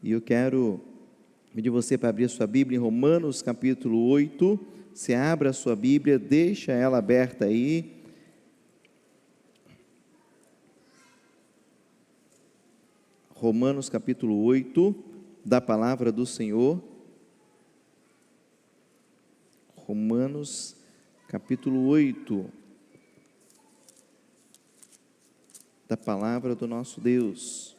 E eu quero pedir você para abrir a sua Bíblia em Romanos capítulo 8. Você abra a sua Bíblia, deixa ela aberta aí. Romanos capítulo 8, da palavra do Senhor. Romanos capítulo 8, da palavra do nosso Deus.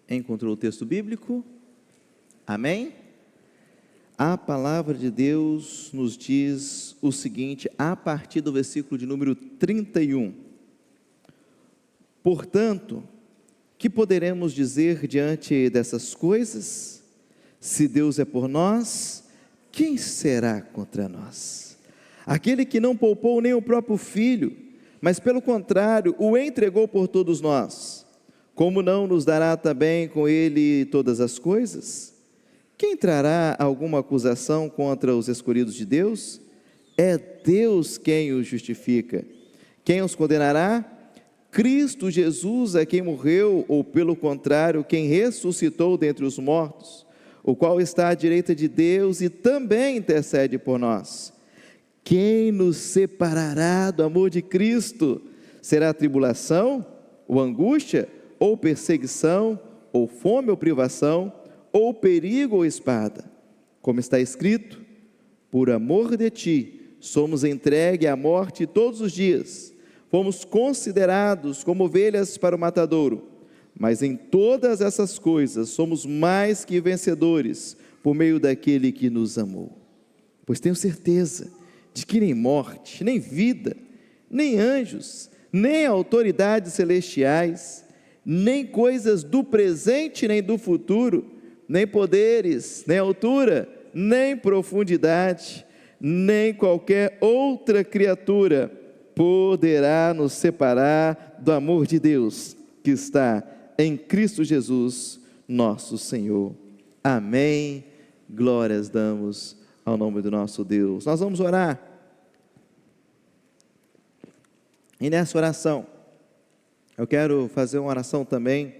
Encontrou o texto bíblico? Amém? A palavra de Deus nos diz o seguinte, a partir do versículo de número 31. Portanto, que poderemos dizer diante dessas coisas? Se Deus é por nós, quem será contra nós? Aquele que não poupou nem o próprio Filho, mas pelo contrário, o entregou por todos nós, como não nos dará também com Ele todas as coisas? Quem trará alguma acusação contra os escolhidos de Deus? É Deus quem os justifica. Quem os condenará? Cristo Jesus é quem morreu, ou pelo contrário, quem ressuscitou dentre os mortos, o qual está à direita de Deus e também intercede por nós. Quem nos separará do amor de Cristo? Será a tribulação, ou angústia, ou perseguição, ou fome ou privação, ou perigo ou espada? Como está escrito, por amor de ti, somos entregues à morte todos os dias. Fomos considerados como ovelhas para o matadouro, mas em todas essas coisas somos mais que vencedores, por meio daquele que nos amou. Pois tenho certeza de que nem morte, nem vida, nem anjos, nem autoridades celestiais, nem coisas do presente nem do futuro, nem poderes, nem altura, nem profundidade, nem qualquer outra criatura poderá nos separar do amor de Deus que está em Cristo Jesus, nosso Senhor. Amém. Glórias damos ao nome do nosso Deus. Nós vamos orar. E nessa oração, eu quero fazer uma oração também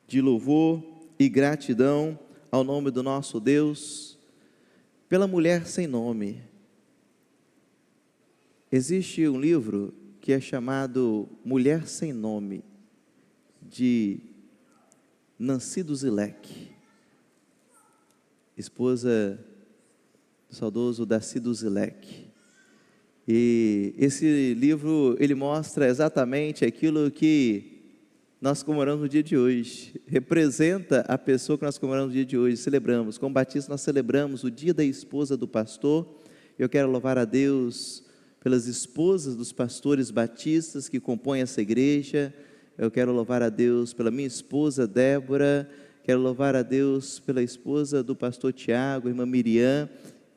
de louvor e gratidão ao nome do nosso Deus, pela mulher sem nome. Existe um livro que é chamado Mulher Sem Nome, de Nancy Duzilek, esposa do saudoso Darcy Duzilek. E esse livro, ele mostra exatamente aquilo que nós comemoramos no dia de hoje, representa a pessoa que nós comemoramos no dia de hoje, celebramos. Como batistas, nós celebramos o dia da esposa do pastor. Eu quero louvar a Deus pelas esposas dos pastores batistas que compõem essa igreja. Eu quero louvar a Deus pela minha esposa Débora, quero louvar a Deus pela esposa do pastor Tiago, irmã Miriam,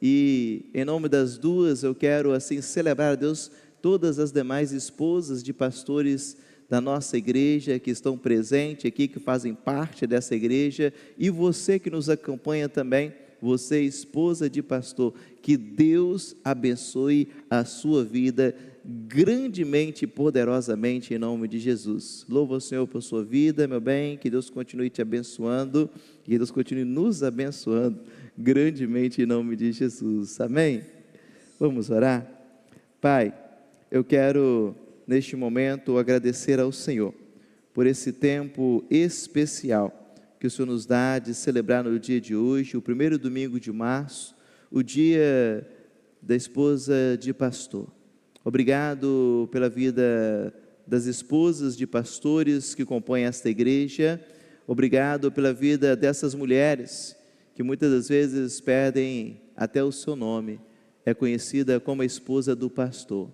e em nome das duas eu quero assim celebrar a Deus todas as demais esposas de pastores da nossa igreja que estão presentes aqui, que fazem parte dessa igreja, e você que nos acompanha também, você esposa de pastor, que Deus abençoe a sua vida grandemente e poderosamente em nome de Jesus. Louvo ao Senhor por sua vida, meu bem, que Deus continue te abençoando, que Deus continue nos abençoando grandemente em nome de Jesus, amém? Vamos orar? Pai, eu quero neste momento agradecer ao Senhor por esse tempo especial que o Senhor nos dá de celebrar no dia de hoje, o primeiro domingo de março, o dia da esposa de pastor. Obrigado pela vida das esposas de pastores que compõem esta igreja. Obrigado pela vida dessas mulheres que muitas das vezes perdem até o seu nome. É conhecida como a esposa do pastor.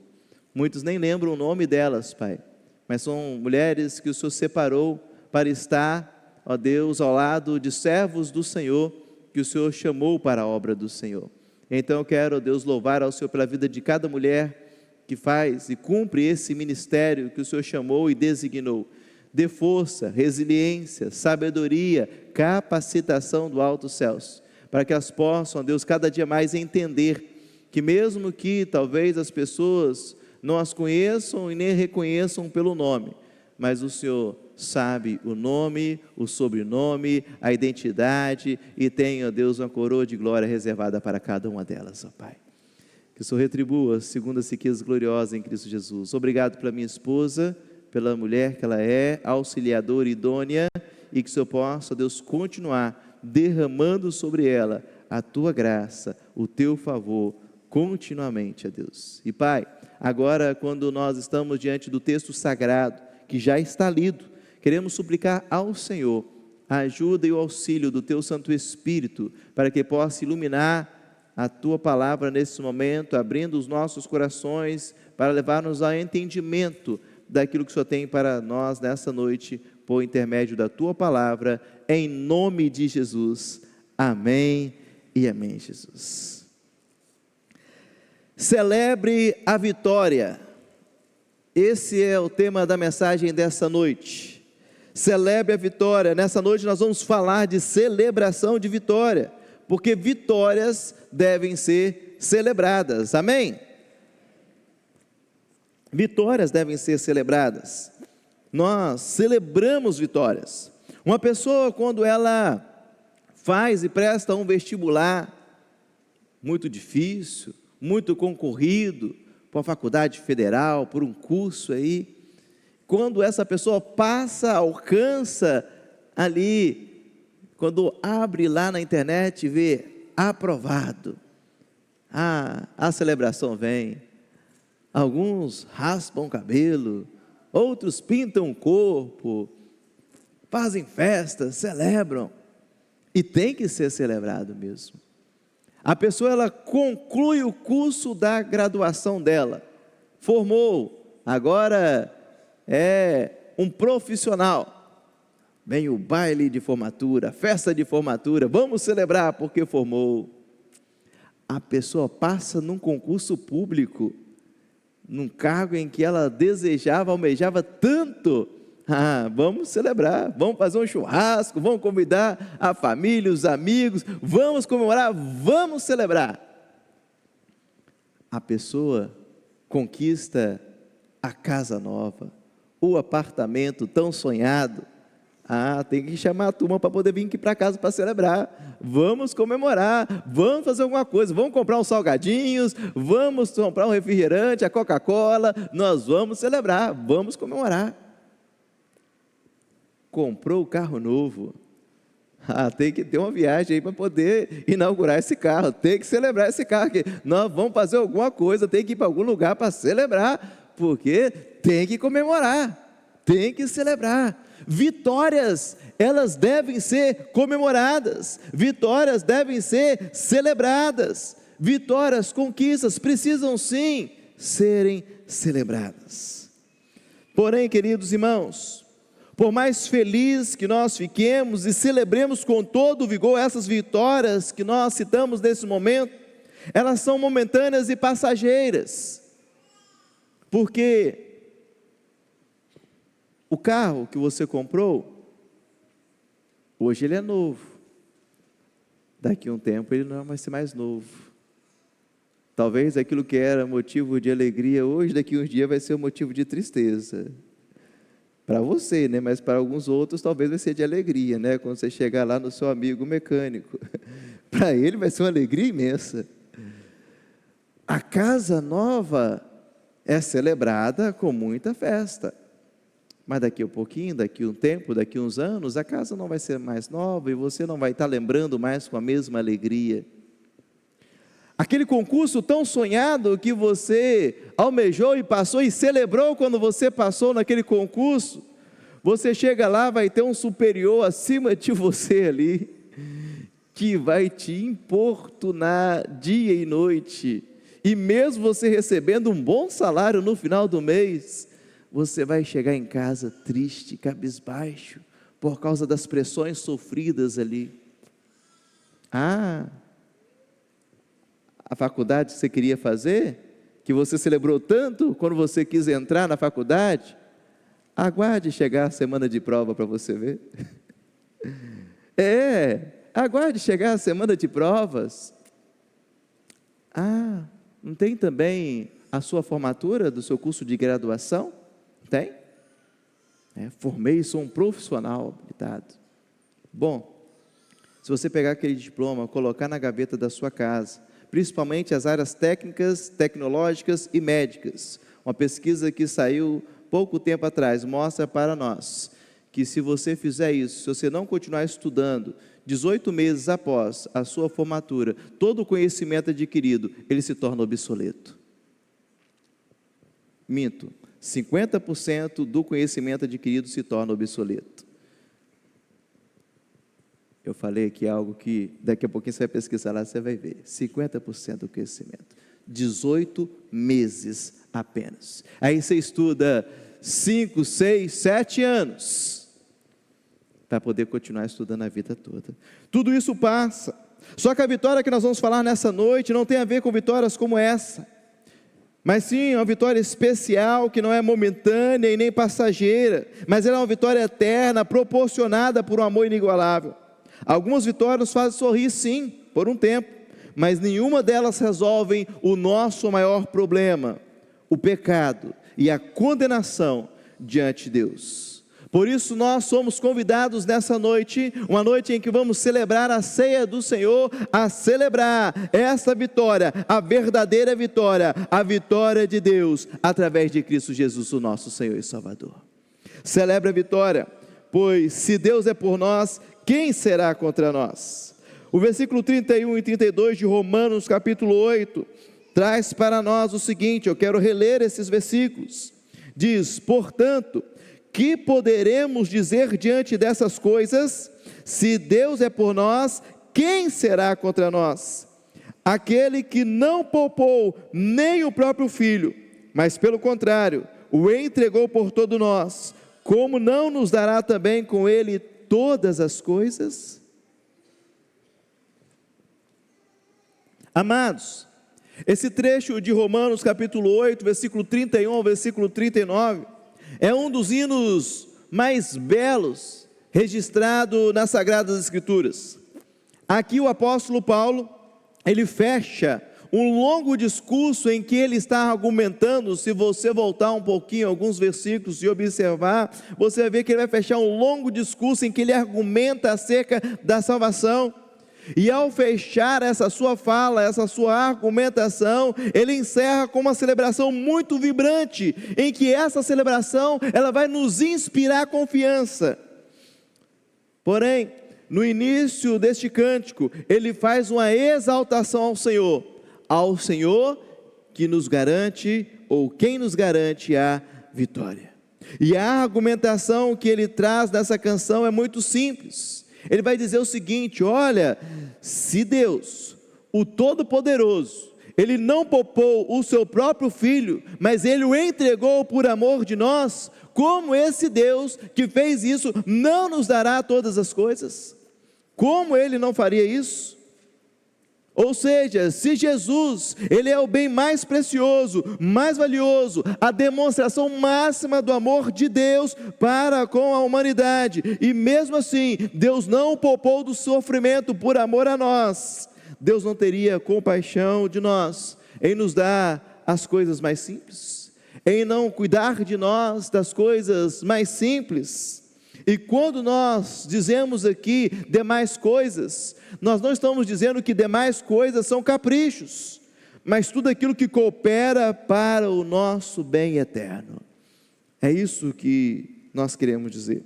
Muitos nem lembram o nome delas, Pai, mas são mulheres que o Senhor separou para estar, ó Deus, ao lado de servos do Senhor, que o Senhor chamou para a obra do Senhor. Então eu quero, ó Deus, louvar ao Senhor pela vida de cada mulher que faz e cumpre esse ministério que o Senhor chamou e designou. Dê força, resiliência, sabedoria, capacitação do alto céus, para que elas possam, ó Deus, cada dia mais entender que mesmo que talvez as pessoas não as conheçam e nem reconheçam pelo nome, mas o Senhor sabe o nome, o sobrenome, a identidade, e tem, ó Deus, uma coroa de glória reservada para cada uma delas, ó Pai. Que o Senhor retribua segundo as riquezas gloriosas em Cristo Jesus. Obrigado pela minha esposa, pela mulher que ela é, auxiliadora idônea, e que o Senhor possa, ó Deus, continuar derramando sobre ela a Tua graça, o Teu favor, continuamente, ó Deus. E Pai, agora quando nós estamos diante do texto sagrado, que já está lido, queremos suplicar ao Senhor a ajuda e o auxílio do Teu Santo Espírito, para que possa iluminar a Tua palavra nesse momento, abrindo os nossos corações, para levar-nos ao entendimento daquilo que o Senhor tem para nós nessa noite, por intermédio da Tua palavra, em nome de Jesus. Amém e amém, Jesus. Celebre a vitória. Esse é o tema da mensagem dessa noite. Celebre a vitória. Nessa noite nós vamos falar de celebração de vitória, porque vitórias devem ser celebradas. Amém? Vitórias devem ser celebradas. Nós celebramos vitórias. Uma pessoa, quando ela faz e presta um vestibular muito difícil, muito concorrido, por uma faculdade federal, por um curso aí, quando essa pessoa passa, alcança ali, quando abre lá na internet e vê aprovado, a celebração vem. Alguns raspam o cabelo, outros pintam o corpo, fazem festas, celebram, e tem que ser celebrado mesmo. A pessoa, ela conclui o curso da graduação dela, formou, agora é um profissional, vem o baile de formatura, festa de formatura, vamos celebrar porque formou. A pessoa passa num concurso público, num cargo em que ela desejava, almejava tanto, vamos celebrar, vamos fazer um churrasco, vamos convidar a família, os amigos, vamos comemorar, vamos celebrar. A pessoa conquista a casa nova, o apartamento tão sonhado, tem que chamar a turma para poder vir aqui para casa para celebrar, vamos comemorar, vamos fazer alguma coisa, vamos comprar uns salgadinhos, vamos comprar um refrigerante, a Coca-Cola, nós vamos celebrar, vamos comemorar. Comprou o carro novo, tem que ter uma viagem aí para poder inaugurar esse carro, tem que celebrar esse carro aqui, nós vamos fazer alguma coisa, tem que ir para algum lugar para celebrar, porque tem que comemorar, tem que celebrar. Vitórias, elas devem ser comemoradas, vitórias devem ser celebradas, vitórias, conquistas precisam sim serem celebradas. Porém, queridos irmãos, por mais feliz que nós fiquemos e celebremos com todo o vigor essas vitórias que nós citamos nesse momento, elas são momentâneas e passageiras, porque o carro que você comprou, hoje ele é novo, daqui a um tempo ele não vai ser mais novo. Talvez aquilo que era motivo de alegria hoje, daqui a uns dias vai ser um motivo de tristeza. Para você, né? Mas para alguns outros talvez vai ser de alegria, né? Quando você chegar lá no seu amigo mecânico, para ele vai ser uma alegria imensa. A casa nova é celebrada com muita festa, mas daqui a pouquinho, daqui a um tempo, daqui a uns anos, a casa não vai ser mais nova e você não vai estar lembrando mais com a mesma alegria. Aquele concurso tão sonhado que você almejou e passou e celebrou quando você passou naquele concurso, você chega lá, vai ter um superior acima de você ali, que vai te importunar dia e noite, e mesmo você recebendo um bom salário no final do mês, você vai chegar em casa triste, cabisbaixo, por causa das pressões sofridas ali. A faculdade que você queria fazer, que você celebrou tanto quando você quis entrar na faculdade, aguarde chegar a semana de prova para você ver. aguarde chegar a semana de provas. Ah, não tem também a sua formatura do seu curso de graduação? Tem? Formei, sou um profissional habilitado. Bom, se você pegar aquele diploma, colocar na gaveta da sua casa, principalmente as áreas técnicas, tecnológicas e médicas, uma pesquisa que saiu pouco tempo atrás mostra para nós que se você fizer isso, se você não continuar estudando, 18 meses após a sua formatura, todo o conhecimento adquirido, ele se torna obsoleto. Minto, 50% do conhecimento adquirido se torna obsoleto. Eu falei aqui algo que daqui a pouquinho você vai pesquisar lá, você vai ver. 50% do conhecimento. 18 meses apenas. Aí você estuda 5, 6, 7 anos para poder continuar estudando a vida toda. Tudo isso passa. Só que a vitória que nós vamos falar nessa noite não tem a ver com vitórias como essa, mas sim uma vitória especial que não é momentânea e nem passageira, mas ela é uma vitória eterna, proporcionada por um amor inigualável. Algumas vitórias nos fazem sorrir sim, por um tempo, mas nenhuma delas resolvem o nosso maior problema, o pecado e a condenação diante de Deus. Por isso nós somos convidados nessa noite, uma noite em que vamos celebrar a ceia do Senhor, a celebrar essa vitória, a verdadeira vitória, a vitória de Deus, através de Cristo Jesus, o nosso Senhor e Salvador. Celebre a vitória, pois se Deus é por nós, quem será contra nós? O versículo 31 e 32 de Romanos capítulo 8, traz para nós o seguinte, eu quero reler esses versículos. Diz, portanto, que poderemos dizer diante dessas coisas? Se Deus é por nós, quem será contra nós? Aquele que não poupou nem o próprio Filho, mas pelo contrário, o entregou por todos nós, como não nos dará também com Ele todas as coisas? Amados, esse trecho de Romanos capítulo 8, versículo 31 ao versículo 39, é um dos hinos mais belos registrado nas Sagradas Escrituras. Aqui o apóstolo Paulo, ele fecha um longo discurso em que ele está argumentando. Se você voltar um pouquinho alguns versículos e observar, você vai ver que ele vai fechar um longo discurso em que ele argumenta acerca da salvação. E ao fechar essa sua fala, essa sua argumentação, ele encerra com uma celebração muito vibrante, em que essa celebração, ela vai nos inspirar confiança. Porém, no início deste cântico, ele faz uma exaltação ao Senhor que nos garante, ou quem nos garante a vitória. E a argumentação que ele traz nessa canção é muito simples. Ele vai dizer o seguinte, olha, se Deus, o Todo-Poderoso, Ele não poupou o seu próprio Filho, mas Ele o entregou por amor de nós, como esse Deus que fez isso não nos dará todas as coisas? Como Ele não faria isso? Ou seja, se Jesus, Ele é o bem mais precioso, mais valioso, a demonstração máxima do amor de Deus para com a humanidade, e mesmo assim, Deus não poupou do sofrimento por amor a nós, Deus não teria compaixão de nós, em nos dar as coisas mais simples, em não cuidar de nós das coisas mais simples. E quando nós dizemos aqui demais coisas, nós não estamos dizendo que demais coisas são caprichos, mas tudo aquilo que coopera para o nosso bem eterno. É isso que nós queremos dizer,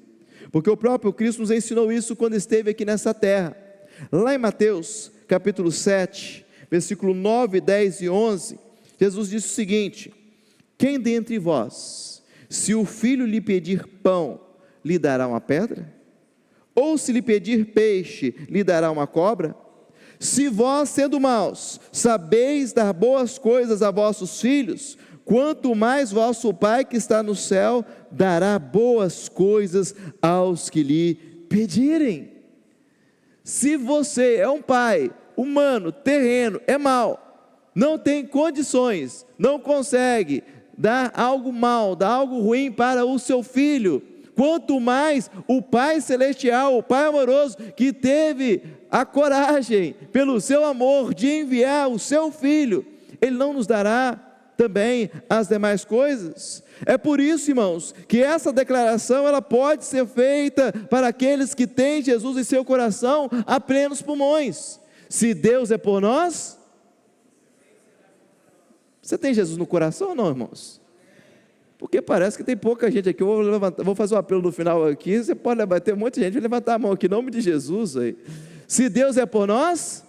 porque o próprio Cristo nos ensinou isso quando esteve aqui nessa terra. Lá em Mateus capítulo 7, versículo 9, 10 e 11, Jesus disse o seguinte: quem dentre vós, se o filho lhe pedir pão, lhe dará uma pedra? Ou se lhe pedir peixe, lhe dará uma cobra? Se vós, sendo maus, sabeis dar boas coisas a vossos filhos, quanto mais vosso Pai que está no céu dará boas coisas aos que lhe pedirem. Se você é um pai humano, terreno, é mau, não tem condições, não consegue dar algo mal, dar algo ruim para o seu filho, quanto mais o Pai Celestial, o Pai amoroso, que teve a coragem, pelo seu amor, de enviar o seu Filho, Ele não nos dará também as demais coisas? É por isso, irmãos, que essa declaração ela pode ser feita para aqueles que têm Jesus em seu coração a plenos pulmões. Se Deus é por nós, você tem Jesus no coração ou não, irmãos? Porque parece que tem pouca gente aqui. Eu vou fazer um apelo no final aqui. Você pode levantar, tem um monte de gente, vai levantar a mão aqui em nome de Jesus aí. Se Deus é por nós,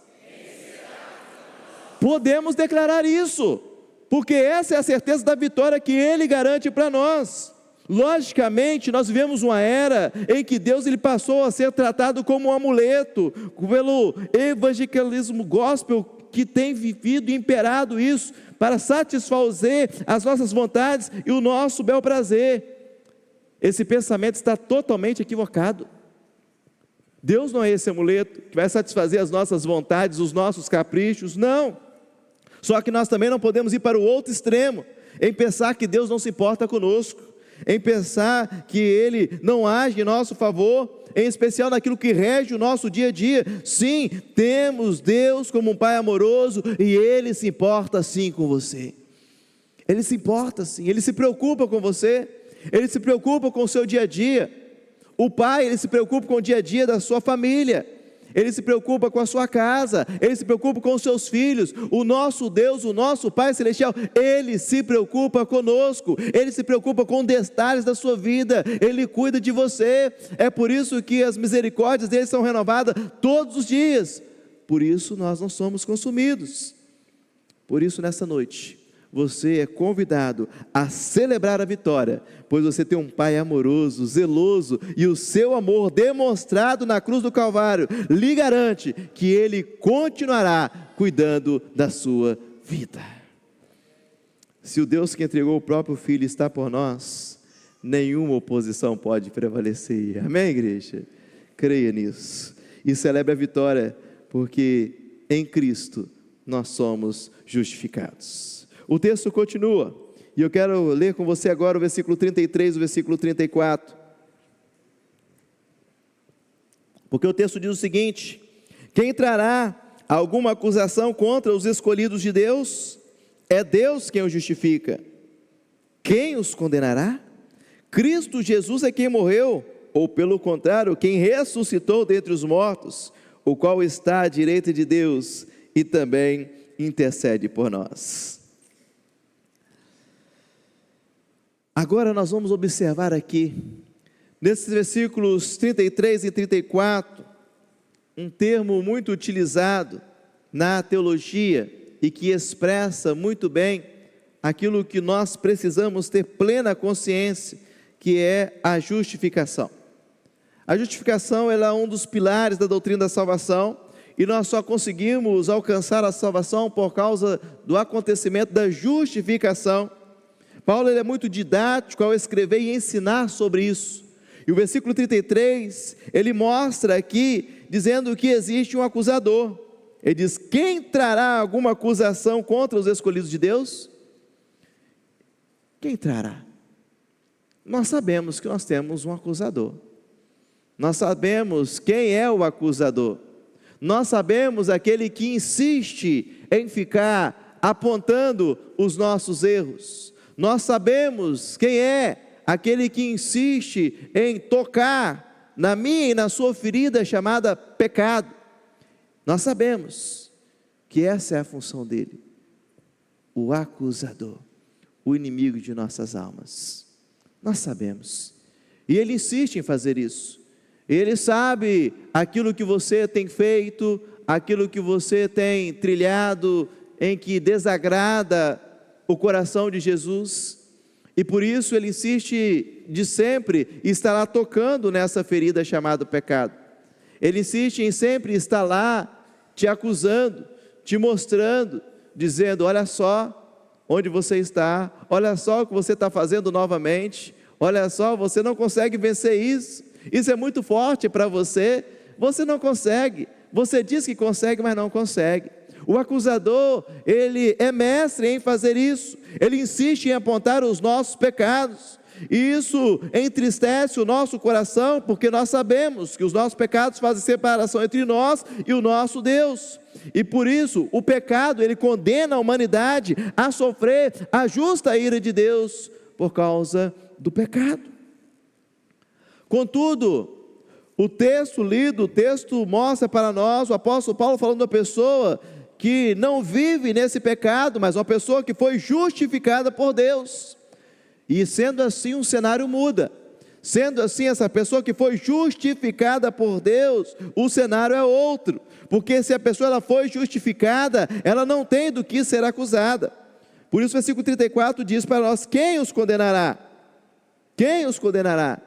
podemos declarar isso, porque essa é a certeza da vitória que Ele garante para nós. Logicamente, nós vivemos uma era em que Deus ele passou a ser tratado como um amuleto, pelo evangelicalismo gospel que tem vivido e imperado isso, para satisfazer as nossas vontades e o nosso bel prazer. Esse pensamento está totalmente equivocado. Deus não é esse amuleto que vai satisfazer as nossas vontades, os nossos caprichos, não. Só que nós também não podemos ir para o outro extremo, em pensar que Deus não se importa conosco, em pensar que Ele não age em nosso favor, em especial naquilo que rege o nosso dia a dia. Sim, temos Deus como um Pai amoroso, e Ele se importa sim com você. Ele se importa sim, Ele se preocupa com você, Ele se preocupa com o seu dia a dia. O Pai, Ele se preocupa com o dia a dia da sua família, Ele se preocupa com a sua casa, Ele se preocupa com os seus filhos. O nosso Deus, o nosso Pai Celestial, Ele se preocupa conosco, Ele se preocupa com detalhes da sua vida, Ele cuida de você. É por isso que as misericórdias dele são renovadas todos os dias. Por isso nós não somos consumidos. Por isso nessa noite, você é convidado a celebrar a vitória, pois você tem um Pai amoroso, zeloso, e o seu amor demonstrado na cruz do Calvário lhe garante que Ele continuará cuidando da sua vida. Se o Deus que entregou o próprio Filho está por nós, nenhuma oposição pode prevalecer. Amém, igreja? Creia nisso e celebre a vitória, porque em Cristo nós somos justificados. O texto continua, e eu quero ler com você agora o versículo 33 e o versículo 34, porque o texto diz o seguinte: quem trará alguma acusação contra os escolhidos de Deus? É Deus quem os justifica. Quem os condenará? Cristo Jesus é quem morreu, ou pelo contrário, quem ressuscitou dentre os mortos, o qual está à direita de Deus e também intercede por nós. Agora nós vamos observar aqui, nesses versículos 33 e 34, um termo muito utilizado na teologia e que expressa muito bem aquilo que nós precisamos ter plena consciência, que é a justificação. A justificação ela é um dos pilares da doutrina da salvação, e nós só conseguimos alcançar a salvação por causa do acontecimento da justificação. Paulo ele é muito didático ao escrever e ensinar sobre isso, e o versículo 33, ele mostra aqui, dizendo que existe um acusador. Ele diz: quem trará alguma acusação contra os escolhidos de Deus? Quem trará? Nós sabemos que nós temos um acusador, nós sabemos quem é o acusador, nós sabemos aquele que insiste em ficar apontando os nossos erros, nós sabemos quem é aquele que insiste em tocar na minha e na sua ferida chamada pecado. Nós sabemos que essa é a função dele, o acusador, o inimigo de nossas almas. Nós sabemos, e ele insiste em fazer isso. Ele sabe aquilo que você tem feito, aquilo que você tem trilhado, em que desagrada o coração de Jesus, e por isso ele insiste de sempre estar lá tocando nessa ferida chamada pecado. Ele insiste em sempre estar lá te acusando, te mostrando, dizendo: olha só onde você está, olha só o que você está fazendo novamente, olha só, você não consegue vencer isso, isso é muito forte para você, você não consegue, você diz que consegue, mas não consegue. O acusador, ele é mestre em fazer isso, ele insiste em apontar os nossos pecados, E isso entristece o nosso coração, porque nós sabemos que os nossos pecados fazem separação entre nós e o nosso Deus. E por isso, o pecado, ele condena a humanidade a sofrer a justa ira de Deus por causa do pecado. Contudo, o texto lido, o texto mostra para nós, o apóstolo Paulo falando da pessoa que não vive nesse pecado, mas uma pessoa que foi justificada por Deus. E sendo assim, um cenário muda. Sendo assim, essa pessoa que foi justificada por Deus, o cenário é outro. Porque se a pessoa ela foi justificada, ela não tem do que ser acusada. Por isso o versículo 34 diz para nós: quem os condenará? Quem os condenará?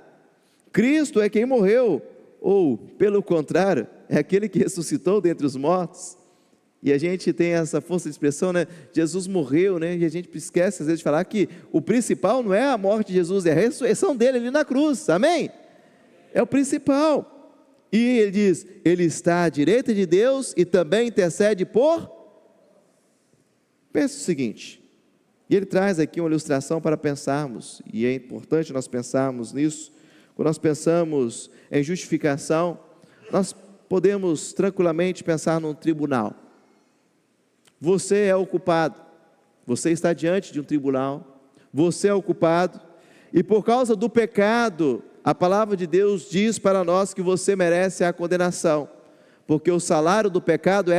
Cristo é quem morreu, ou pelo contrário, é aquele que ressuscitou dentre os mortos. E a gente tem essa força de expressão, né? Jesus morreu, né? E a gente esquece às vezes de falar que o principal não é a morte de Jesus, é a ressurreição dele ali na cruz, amém? É o principal. E ele diz, ele está à direita de Deus e também intercede por... Pensa o seguinte, e ele traz aqui uma ilustração para pensarmos, e é importante nós pensarmos nisso. Quando nós pensamos em justificação, nós podemos tranquilamente pensar num tribunal. Você é o culpado, você está diante de um tribunal, você é o culpado, e por causa do pecado, a palavra de Deus diz para nós que você merece a condenação, porque o salário do pecado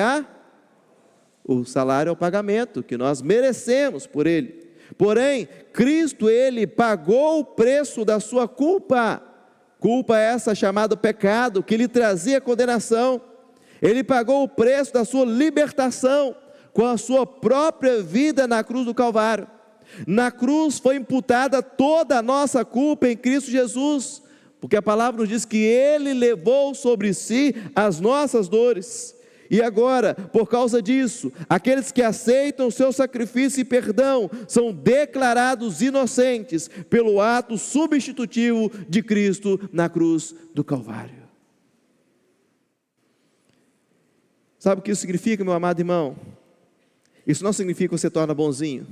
o salário é o pagamento que nós merecemos por ele. Porém, Cristo, ele pagou o preço da sua culpa essa chamada pecado, que lhe trazia condenação. Ele pagou o preço da sua libertação, com a sua própria vida na cruz do Calvário. Na cruz foi imputada toda a nossa culpa em Cristo Jesus, porque a palavra nos diz que ele levou sobre si as nossas dores. E agora, por causa disso, aqueles que aceitam o seu sacrifício e perdão, são declarados inocentes, pelo ato substitutivo de Cristo na cruz do Calvário. Sabe o que isso significa, meu amado irmão? Isso não significa que você torna bonzinho.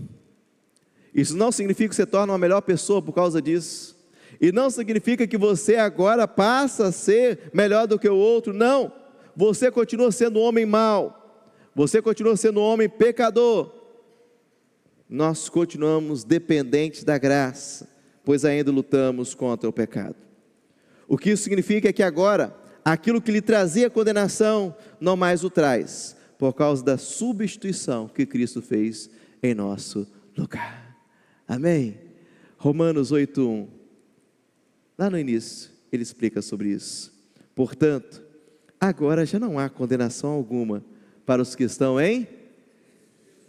Isso não significa que você torna uma melhor pessoa por causa disso. E não significa que você agora passa a ser melhor do que o outro. Não. Você continua sendo um homem mau. Você continua sendo um homem pecador. Nós continuamos dependentes da graça, pois ainda lutamos contra o pecado. O que isso significa é que agora, aquilo que lhe trazia condenação, não mais o traz, por causa da substituição que Cristo fez em nosso lugar. Amém? Romanos 8:1, lá no início, ele explica sobre isso. Portanto, agora já não há condenação alguma para os que estão em...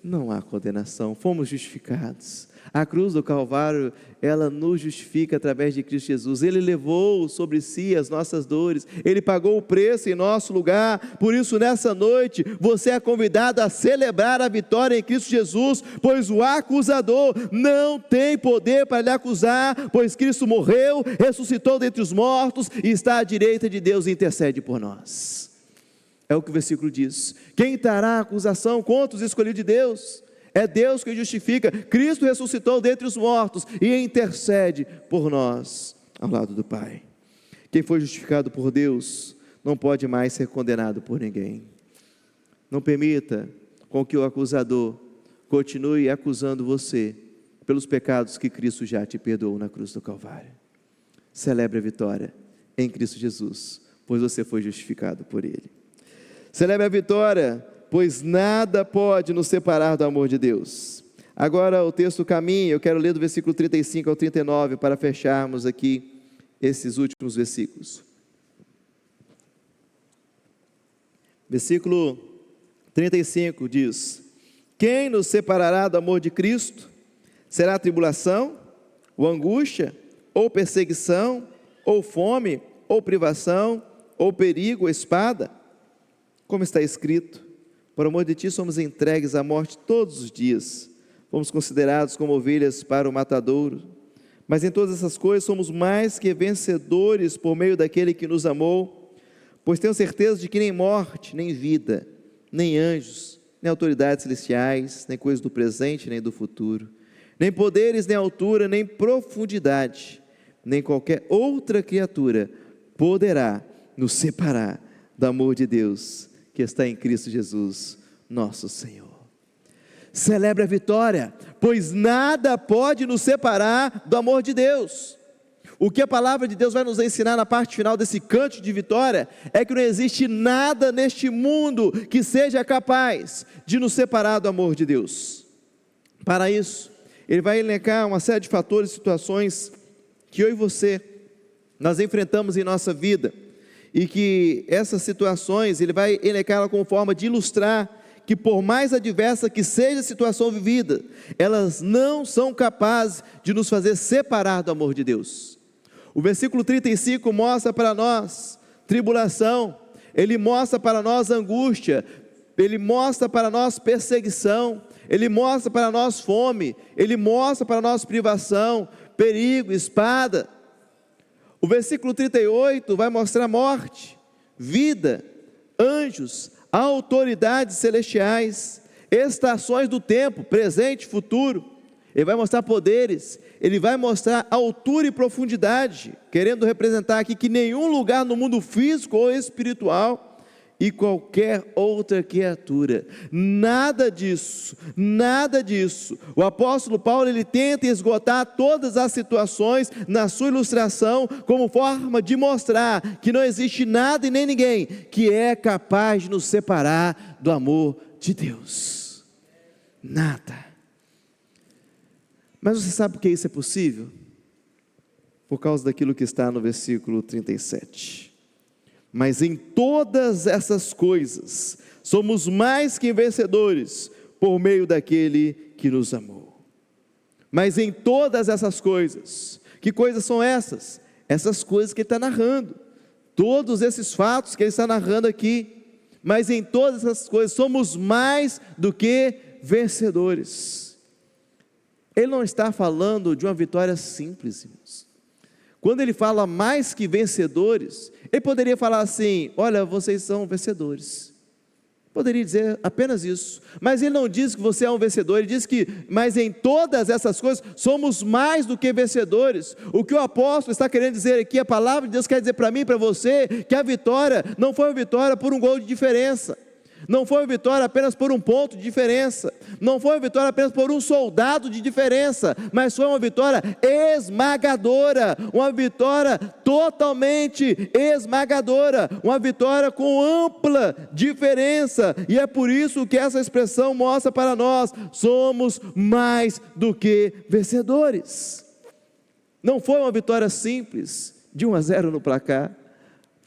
Não há condenação, fomos justificados. A cruz do Calvário, ela nos justifica através de Cristo Jesus. Ele levou sobre si as nossas dores, ele pagou o preço em nosso lugar. Por isso, nessa noite, você é convidado a celebrar a vitória em Cristo Jesus, pois o acusador não tem poder para lhe acusar, pois Cristo morreu, ressuscitou dentre os mortos e está à direita de Deus e intercede por nós. É o que o versículo diz. Quem trará acusação contra os escolhidos de Deus? É Deus que justifica. Cristo ressuscitou dentre os mortos e intercede por nós ao lado do Pai. Quem foi justificado por Deus não pode mais ser condenado por ninguém. Não permita com que o acusador continue acusando você pelos pecados que Cristo já te perdoou na cruz do Calvário. Celebre a vitória em Cristo Jesus, pois você foi justificado por Ele. Celebre a vitória, pois nada pode nos separar do amor de Deus. Agora o texto caminha, eu quero ler do versículo 35 ao 39 para fecharmos aqui esses últimos versículos. Versículo 35 diz: quem nos separará do amor de Cristo? Será a tribulação, ou angústia, ou perseguição, ou fome, ou privação, ou perigo, ou espada? Como está escrito, por amor de ti somos entregues à morte todos os dias, fomos considerados como ovelhas para o matadouro, mas em todas essas coisas somos mais que vencedores por meio daquele que nos amou, pois tenho certeza de que nem morte, nem vida, nem anjos, nem autoridades celestiais, nem coisas do presente, nem do futuro, nem poderes, nem altura, nem profundidade, nem qualquer outra criatura poderá nos separar do amor de Deus que está em Cristo Jesus, nosso Senhor. Celebre a vitória, pois nada pode nos separar do amor de Deus. O que a palavra de Deus vai nos ensinar na parte final desse cântico de vitória é que não existe nada neste mundo que seja capaz de nos separar do amor de Deus. Para isso, ele vai elencar uma série de fatores e situações que eu e você, nós enfrentamos em nossa vida, e que essas situações, ele vai elencá-la como forma de ilustrar que por mais adversa que seja a situação vivida, elas não são capazes de nos fazer separar do amor de Deus. O versículo 35 mostra para nós tribulação, ele mostra para nós angústia, ele mostra para nós perseguição, ele mostra para nós fome, ele mostra para nós privação, perigo, espada. O versículo 38 vai mostrar morte, vida, anjos, autoridades celestiais, estações do tempo, presente, futuro. Ele vai mostrar poderes, ele vai mostrar altura e profundidade, querendo representar aqui que nenhum lugar no mundo físico ou espiritual e qualquer outra criatura, nada disso, o apóstolo Paulo, ele tenta esgotar todas as situações na sua ilustração, como forma de mostrar que não existe nada e nem ninguém que é capaz de nos separar do amor de Deus, nada. Mas você sabe por que isso é possível? Por causa daquilo que está no versículo 37. Mas em todas essas coisas, somos mais que vencedores, por meio daquele que nos amou. Mas em todas essas coisas, que coisas são essas? Essas coisas que ele está narrando, todos esses fatos que ele está narrando aqui, mas em todas essas coisas, somos mais do que vencedores. Ele não está falando de uma vitória simples, irmãos. Quando ele fala mais que vencedores, ele poderia falar assim: olha, vocês são vencedores. Poderia dizer apenas isso, mas ele não diz que você é um vencedor, ele diz que, mas em todas essas coisas, somos mais do que vencedores. O que o apóstolo está querendo dizer aqui, a palavra de Deus quer dizer para mim e para você, que a vitória não foi uma vitória por um gol de diferença, não foi uma vitória apenas por um ponto de diferença, não foi uma vitória apenas por um soldado de diferença, mas foi uma vitória esmagadora, uma vitória totalmente esmagadora, uma vitória com ampla diferença, e é por isso que essa expressão mostra para nós, somos mais do que vencedores. Não foi uma vitória simples, de 1-0 no placar,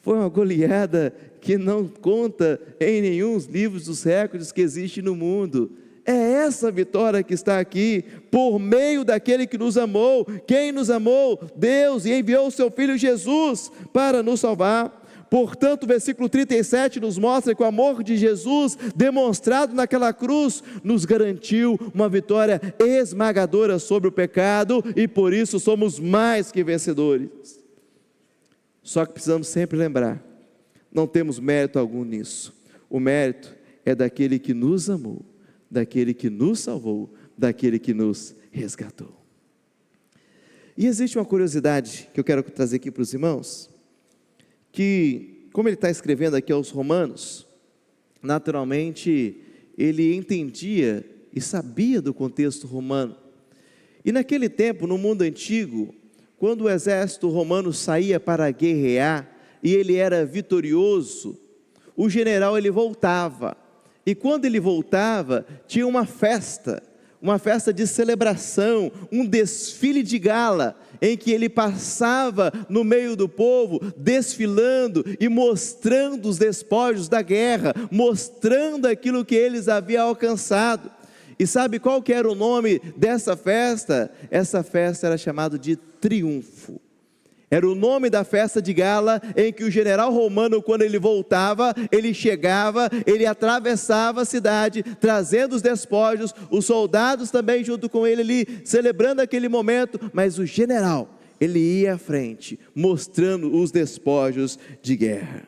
foi uma goleada que não conta em nenhum livros dos recordes que existe no mundo. É essa vitória que está aqui, por meio daquele que nos amou. Quem nos amou? Deus, e enviou o seu Filho Jesus para nos salvar. Portanto, o versículo 37 nos mostra que o amor de Jesus, demonstrado naquela cruz, nos garantiu uma vitória esmagadora sobre o pecado, e por isso somos mais que vencedores. Só que precisamos sempre lembrar, não temos mérito algum nisso. O mérito é daquele que nos amou, daquele que nos salvou, daquele que nos resgatou. E existe uma curiosidade que eu quero trazer aqui para os irmãos, que, como ele está escrevendo aqui aos Romanos, naturalmente ele entendia e sabia do contexto romano. E naquele tempo, no mundo antigo, quando o exército romano saía para guerrear, e ele era vitorioso, o general ele voltava, e quando ele voltava, tinha uma festa de celebração, um desfile de gala, em que ele passava no meio do povo, desfilando e mostrando os despojos da guerra, mostrando aquilo que eles haviam alcançado. E sabe qual que era o nome dessa festa? Essa festa era chamada de triunfo. Era o nome da festa de gala, em que o general romano, quando ele voltava, ele chegava, ele atravessava a cidade, trazendo os despojos, os soldados também junto com ele ali, celebrando aquele momento, mas o general, ele ia à frente, mostrando os despojos de guerra.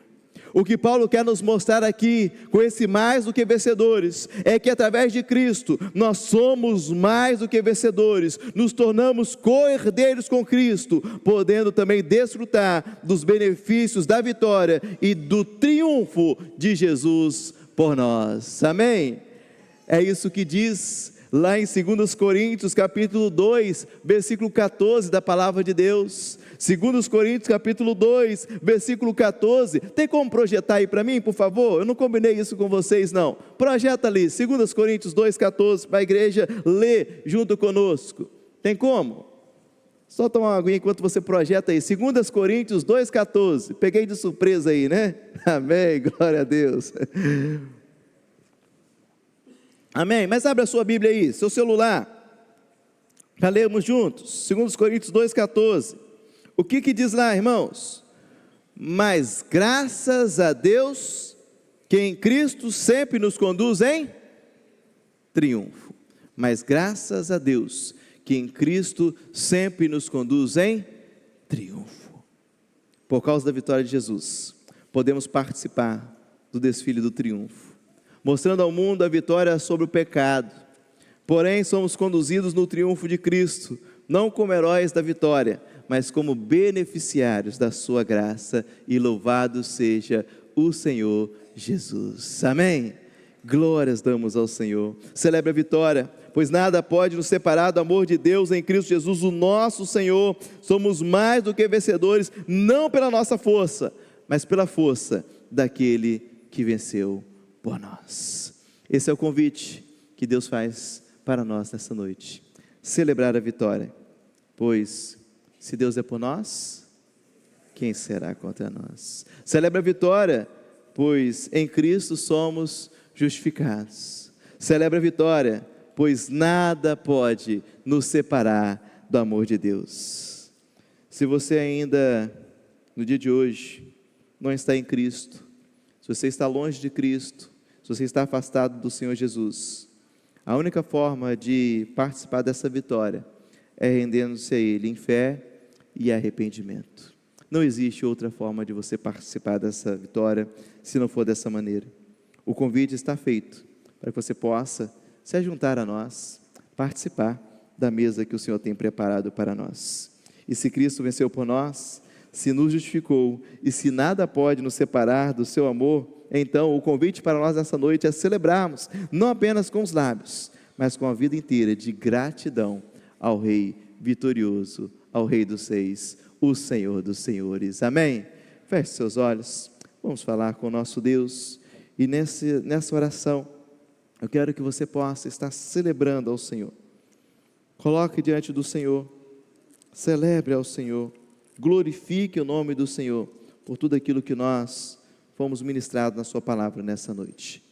O que Paulo quer nos mostrar aqui, com esse mais do que vencedores, é que através de Cristo, nós somos mais do que vencedores, nos tornamos co-herdeiros com Cristo, podendo também desfrutar dos benefícios da vitória e do triunfo de Jesus por nós. Amém? É isso que diz lá em 2 Coríntios capítulo 2, versículo 14 da palavra de Deus. 2 Coríntios capítulo 2, versículo 14, tem como projetar aí para mim, por favor? Eu não combinei isso com vocês não, projeta ali, 2 Coríntios 2, 14, para a igreja ler junto conosco, tem como? Só tomar uma aguinha enquanto você projeta aí, 2 Coríntios 2, 14, peguei de surpresa aí, né? Amém, glória a Deus. Amém, mas abre a sua Bíblia aí, seu celular, para lermos juntos, 2 Coríntios 2, 14, o que diz lá, irmãos? Mas graças a Deus, que em Cristo sempre nos conduz em triunfo, mas graças a Deus, que em Cristo sempre nos conduz em triunfo, por causa da vitória de Jesus, podemos participar do desfile do triunfo, mostrando ao mundo a vitória sobre o pecado, porém somos conduzidos no triunfo de Cristo, não como heróis da vitória, mas como beneficiários da sua graça, e louvado seja o Senhor Jesus, amém? Glórias damos ao Senhor, celebre a vitória, pois nada pode nos separar do amor de Deus em Cristo Jesus, o nosso Senhor. Somos mais do que vencedores, não pela nossa força, mas pela força daquele que venceu por nós. Esse é o convite que Deus faz para nós nessa noite, celebrar a vitória, pois se Deus é por nós, quem será contra nós? Celebre a vitória, pois em Cristo somos justificados. Celebre a vitória, pois nada pode nos separar do amor de Deus. Se você ainda, no dia de hoje, não está em Cristo, se você está longe de Cristo, se você está afastado do Senhor Jesus, a única forma de participar dessa vitória é rendendo-se a Ele em fé e arrependimento. Não existe outra forma de você participar dessa vitória, se não for dessa maneira. O convite está feito, para que você possa se juntar a nós, participar da mesa que o Senhor tem preparado para nós. E se Cristo venceu por nós, se nos justificou, e se nada pode nos separar do seu amor, então o convite para nós nessa noite é celebrarmos, não apenas com os lábios, mas com a vida inteira de gratidão ao Rei vitorioso, ao Rei dos Reis, o Senhor dos Senhores. Amém? Feche seus olhos, vamos falar com o nosso Deus, e nessa oração, eu quero que você possa estar celebrando ao Senhor. Coloque diante do Senhor, celebre ao Senhor, glorifique o nome do Senhor, por tudo aquilo que nós fomos ministrados na sua palavra nessa noite.